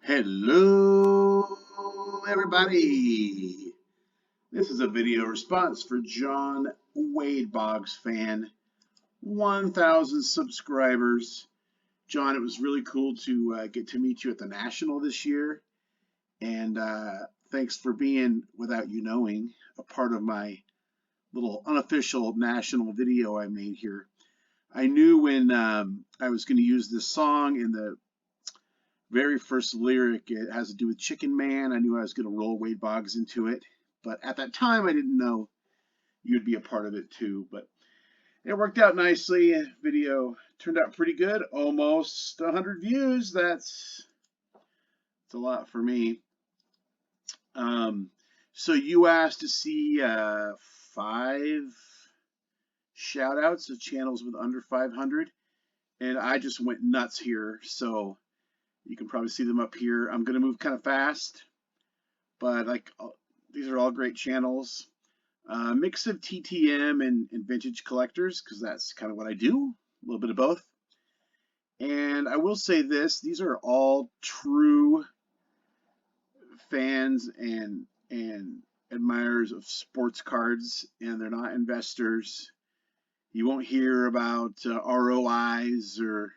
Hello, everybody. This is a video response for John Wade Boggs fan, 1,000 subscribers. John, it was really cool to get to meet you at the National this year, and thanks for being, without you knowing, a part of my little unofficial national video I made here. I knew when I was going to use this song in the very first lyric, it has to do with Chicken Man. I knew I was going to roll Wade Boggs into it, but at that time I didn't know you'd be a part of it too. But it worked out nicely. Video turned out pretty good. Almost 100 views. That's a lot for me. So you asked to see 5 shout outs of channels with under 500, and I just went nuts here. So you can probably see them up here. I'm going to move kind of fast, but these are all great channels. Mix of TTM and vintage collectors, because that's kind of what I do, a little bit of both. And I will say this, these are all true fans and admirers of sports cards, and they're not investors. You won't hear about ROIs or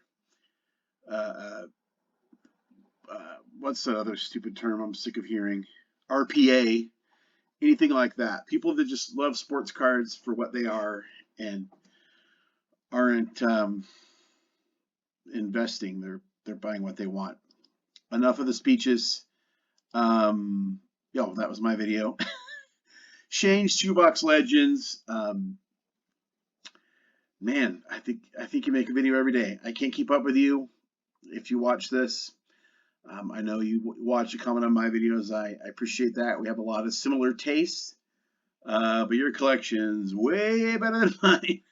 what's that other stupid term I'm sick of hearing? RPA, anything like that. People that just love sports cards for what they are and aren't investing. They're buying what they want. Enough of the speeches. That was my video. Shane's Shoebox Legends. Man, I think you make a video every day. I can't keep up with you if you watch this. I know you watch and comment on my videos. I appreciate that. We have a lot of similar tastes, but your collection's way better than mine.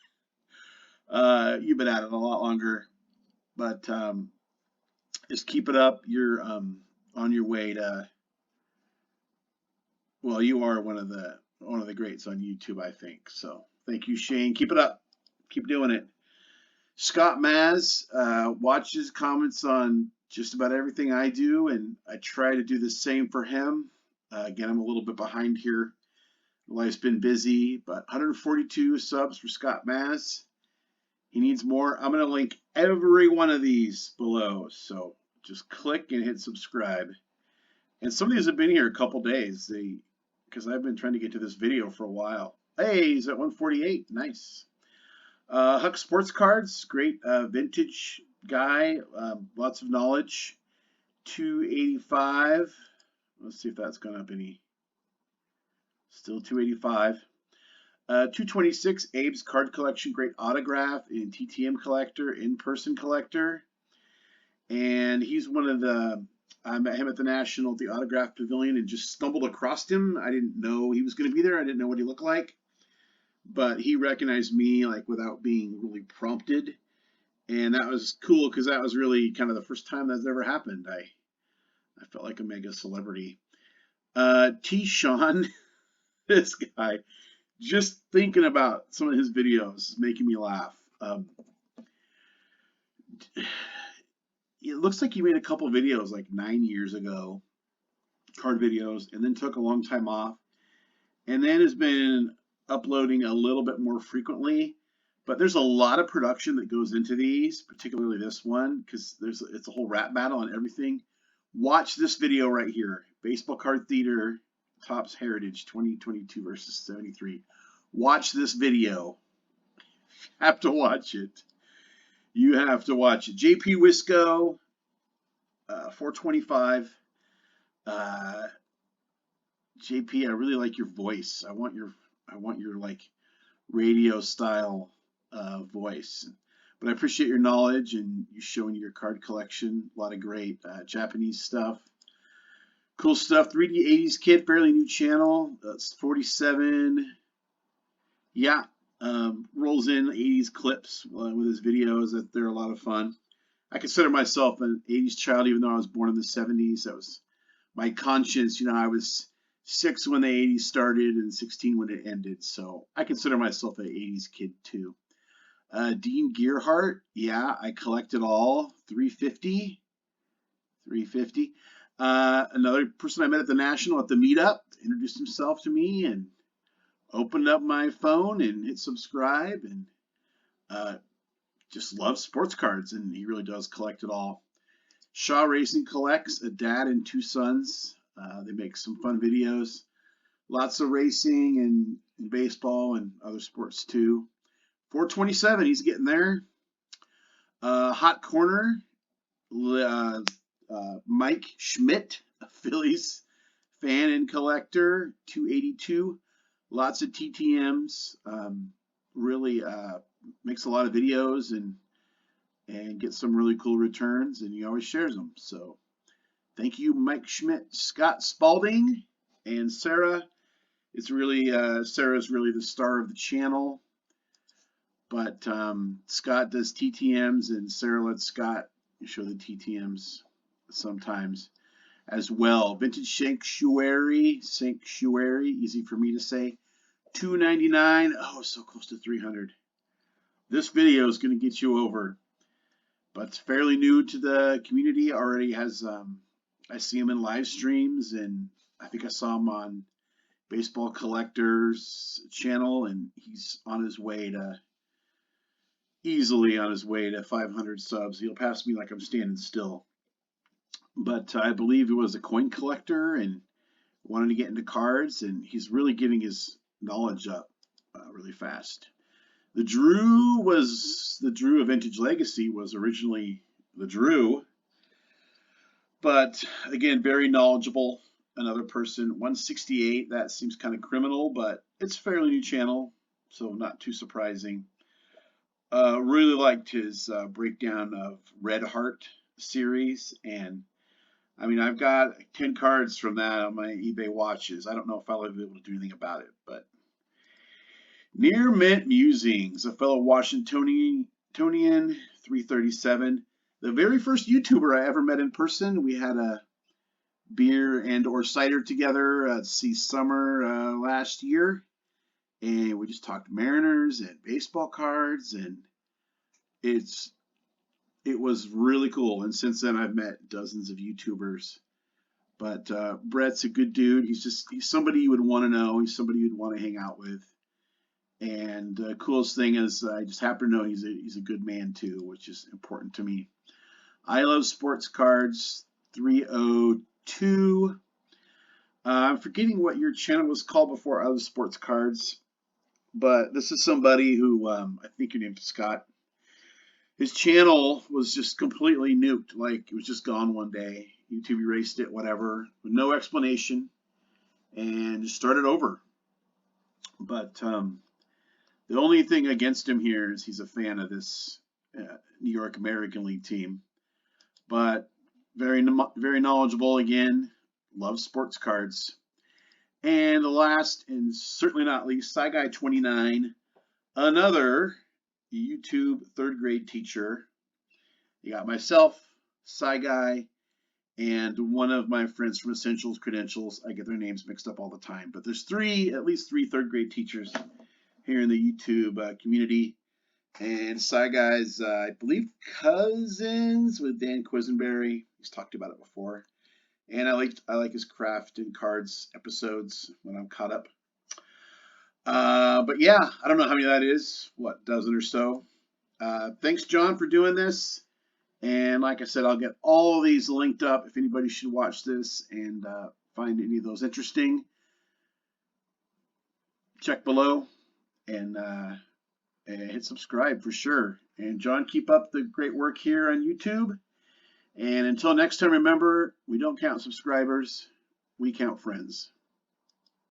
You've been at it a lot longer, but just keep it up. You're on your way to. Well, you are one of the greats on YouTube, I think. So thank you, Shane. Keep it up. Keep doing it. Scott Maz watches, comments on just about everything I do, and I try to do the same for him. Again, I'm a little bit behind here. Life's been busy, but 142 subs for Scott Maz. He needs more. I'm going to link every one of these below, so just click and hit subscribe. And some of these have been here a couple days, because I've been trying to get to this video for a while. Hey, he's at 148. Nice. Huck Sports Cards, great vintage guy, lots of knowledge. 285. Let's see if that's gone up any. Still 285. 226. Abe's card collection, great autograph and TTM collector, in-person collector, and he's one of the. I met him at the National, at the Autograph Pavilion, and just stumbled across him. I didn't know he was going to be there. I didn't know what he looked like. But he recognized me without being really prompted, and that was cool because that was really kind of the first time that's ever happened. I felt like a mega celebrity. T. Sean, this guy, just thinking about some of his videos is making me laugh. It looks like he made a couple videos 9 years ago, card videos, and then took a long time off, and then has been uploading a little bit more frequently, but there's a lot of production that goes into these, particularly this one, because it's a whole rap battle and everything. Watch this video right here. Baseball Card Theater Topps Heritage 2022 versus 73. Watch this video. You have to watch it. You have to watch it. JP Wisco, 425. JP, I really like your voice. I want your radio style voice, but I appreciate your knowledge and you showing your card collection. A lot of great Japanese stuff, cool stuff. 3D 80s Kid, fairly new channel. That's 47. Yeah, rolls in 80s clips with his videos. That they're a lot of fun. I consider myself an 80s child, even though I was born in the 70s. That was my conscience. I was 6 when the 80s started and 16 when it ended, so I consider myself an 80s kid too. Dean Gearhart, yeah, I collect it all. 350. Another person I met at the National at the meetup introduced himself to me and opened up my phone and hit subscribe, and uh, just loves sports cards, and he really does collect it all. Shaw Racing collects, a dad and two sons. They make some fun videos. Lots of racing and baseball and other sports too. 427, he's getting there. Hot Corner, Mike Schmidt, a Phillies fan and collector, 282. Lots of TTMs. Really makes a lot of videos and gets some really cool returns, and he always shares them. So thank you, Mike Schmidt. Scott Spalding and Sarah. It's really Sarah's really the star of the channel, but Scott does TTMs, and Sarah lets Scott show the TTMs sometimes as well. Vintage Sanctuary, easy for me to say. $2.99. Oh, so close to 300. This video is going to get you over, but it's fairly new to the community. Already has I see him in live streams, and I think I saw him on Baseball Collectors channel, and he's on his way to easily on his way to 500 subs. He'll pass me like I'm standing still. But I believe he was a coin collector and wanted to get into cards, and he's really getting his knowledge up really fast. The Drew of Vintage Legacy was originally the Drew, but again, very knowledgeable. Another person, 168, that seems kind of criminal, but it's a fairly new channel, so not too surprising. Really liked his breakdown of Red Heart series, and I mean, I've got 10 cards from that on my eBay watches. I don't know if I'll ever be able to do anything about it, but Near Mint Musings, a fellow Washingtonian, 337. The very first YouTuber I ever met in person. We had a beer and or cider together at summer last year, and we just talked Mariners and baseball cards, and it was really cool. And since then I've met dozens of YouTubers, but Brett's a good dude. He's somebody you would want to know. He's somebody you'd want to hang out with, and the coolest thing is I just happen to know he's a good man too, which is important to me. I Love Sports Cards, 302. I'm forgetting what your channel was called before I Love Sports Cards, but this is somebody who, I think your name's Scott. His channel was just completely nuked, like it was just gone one day. YouTube erased it, whatever, with no explanation, and just started over. But the only thing against him here is he's a fan of this New York American League team. But very knowledgeable again, loves sports cards. And the last, and certainly not least, SciGuy29, another YouTube third grade teacher. You got myself, SciGuy, and one of my friends from Essentials Credentials. I get their names mixed up all the time, but there's at least three third grade teachers here in the YouTube community. And SciGuy's, I believe, cousins with Dan Quisenberry. He's talked about it before. And I like his craft and cards episodes when I'm caught up. But yeah, I don't know how many that is. What, dozen or so? Thanks, John, for doing this. And like I said, I'll get all of these linked up if anybody should watch this and find any of those interesting. Check below and hit subscribe for sure. And John, keep up the great work here on YouTube. And until next time, remember, we don't count subscribers, we count friends.